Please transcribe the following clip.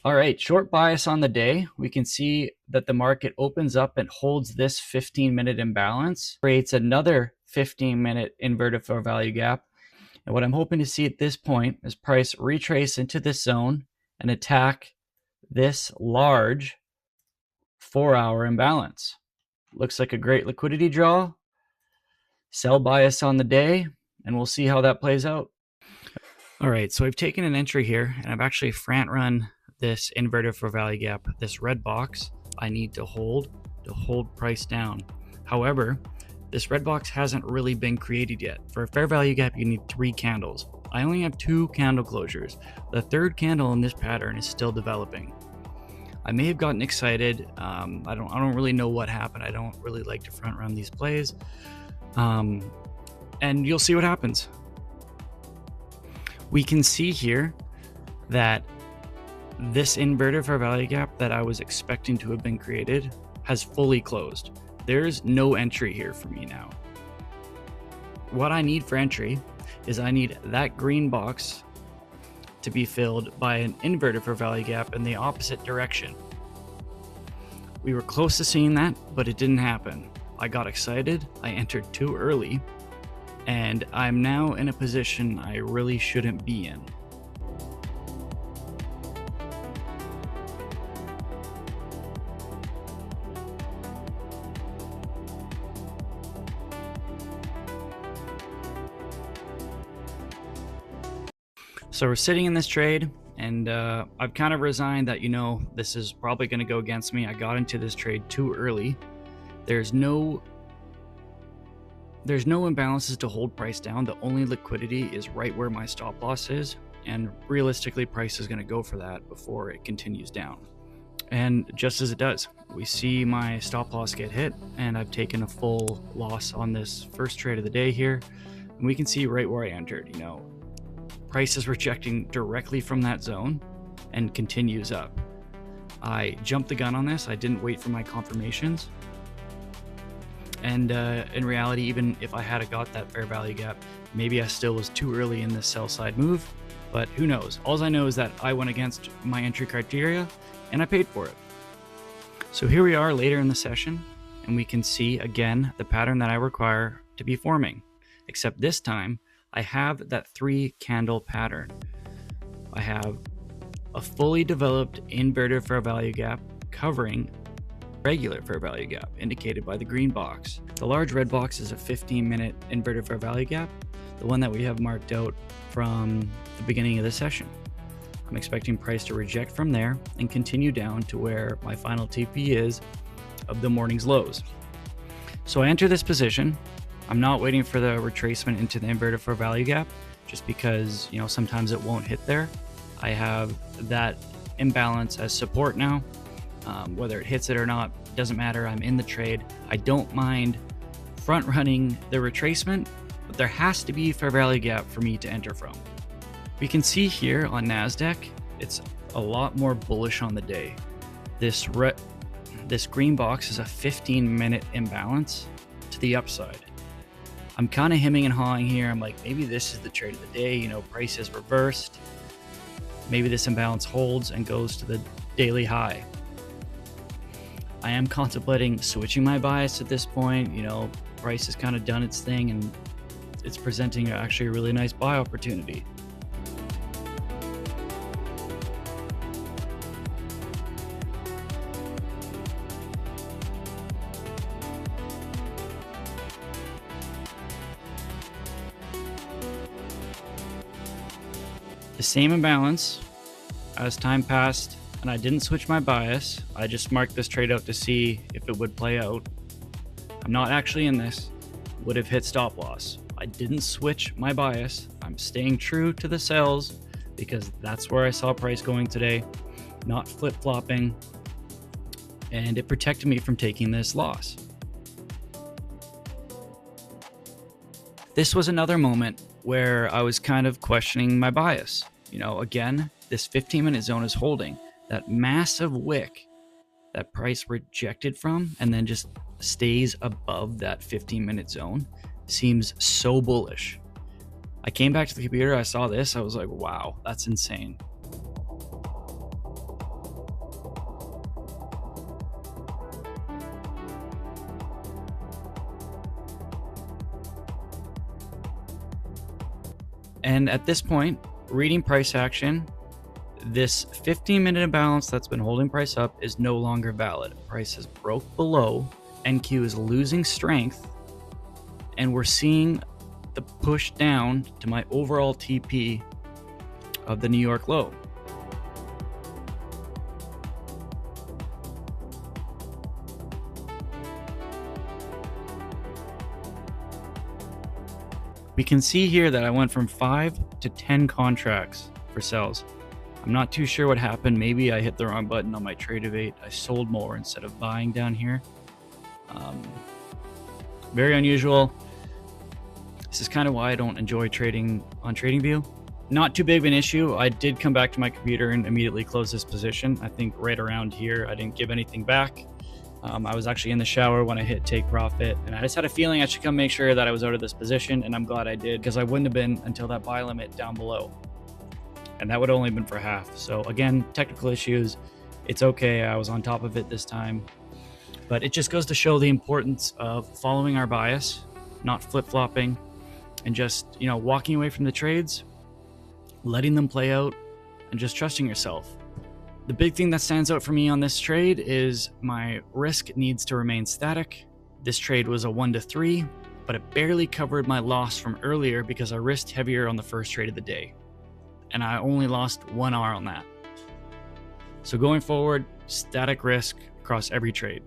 All right, short bias on the day. We can see that the market opens up and holds this 15-minute imbalance, creates another 15-minute inverted fair value gap. And what I'm hoping to see at this point is price retrace into this zone and attack this large 4-hour imbalance. Looks like a great liquidity draw. Sell bias on the day, and we'll see how that plays out. All right, so I've taken an entry here, and I've actually front run this inverted fair value gap, this red box. I need to hold price down. However, this red box hasn't really been created yet. For a fair value gap, you need 3 candles. I only have 2 candle closures. The third candle in this pattern is still developing. I may have gotten excited. I don't really know what happened. I don't really like to front run these plays. And you'll see what happens. We can see here that this inverted fair value gap that I was expecting to have been created has fully closed. There's no entry here for me now. What I need for entry is I need that green box to be filled by an inverted fair value gap in the opposite direction. We were close to seeing that, but it didn't happen. I got excited, I entered too early, and I'm now in a position I really shouldn't be in. So we're sitting in this trade, and I've kind of resigned that, this is probably going to go against me. I got into this trade too early. There's no imbalances to hold price down. The only liquidity is right where my stop loss is, and realistically price is going to go for that before it continues down. And just as it does, we see my stop loss get hit, and I've taken a full loss on this first trade of the day here. And we can see right where I entered, price is rejecting directly from that zone and continues up. I jumped the gun on this. I didn't wait for my confirmations. And in reality, even if I had got that fair value gap, maybe I still was too early in this sell side move, but who knows? All I know is that I went against my entry criteria and I paid for it. So here we are later in the session, and we can see again the pattern that I require to be forming, except this time I have that 3 candle pattern. I have a fully developed inverted fair value gap covering regular fair value gap indicated by the green box. The large red box is a 15-minute inverted fair value gap, the one that we have marked out from the beginning of the session. I'm expecting price to reject from there and continue down to where my final TP is of the morning's lows. So I enter this position. I'm not waiting for the retracement into the inverted fair value gap just because, sometimes it won't hit there. I have that imbalance as support now. Whether it hits it or not, doesn't matter. I'm in the trade. I don't mind front running the retracement, but there has to be fair value gap for me to enter from. We can see here on NASDAQ, it's a lot more bullish on the day. This green box is a 15-minute imbalance to the upside. I'm kind of hemming and hawing here. I'm like, maybe this is the trade of the day. Price is reversed. Maybe this imbalance holds and goes to the daily high. I am contemplating switching my bias at this point. Price has kind of done its thing, and it's presenting actually a really nice buy opportunity. The same imbalance as time passed, and I didn't switch my bias. I just marked this trade out to see if it would play out. I'm not actually in this. Would have hit stop loss. I didn't switch my bias. I'm staying true to the sells because that's where I saw price going today, not flip-flopping, and it protected me from taking this loss. This was another moment where I was kind of questioning my bias. Again, this 15-minute zone is holding. That massive wick that price rejected from and then just stays above that 15-minute zone seems so bullish. I came back to the computer, I saw this, I was like, wow, that's insane. And at this point, reading price action, this 15-minute imbalance that's been holding price up is no longer valid. Price has broke below, NQ is losing strength, and we're seeing the push down to my overall TP of the New York low. We can see here that I went from 5 to 10 contracts for sells. I'm not too sure what happened. Maybe I hit the wrong button on my trade of 8. I sold more instead of buying down here. Very unusual. This is kind of why I don't enjoy trading on TradingView. Not too big of an issue. I did come back to my computer and immediately close this position. I think right around here, I didn't give anything back. I was actually in the shower when I hit take profit, and I just had a feeling I should come make sure that I was out of this position, and I'm glad I did, because I wouldn't have been until that buy limit down below. And that would have only been for half. So again, technical issues. It's okay. I was on top of it this time. But it just goes to show the importance of following our bias, not flip-flopping, and just, walking away from the trades, letting them play out, and just trusting yourself. The big thing that stands out for me on this trade is my risk needs to remain static. This trade was a 1 to 3, but it barely covered my loss from earlier because I risked heavier on the first trade of the day. And I only lost 1 hour on that. So going forward, static risk across every trade.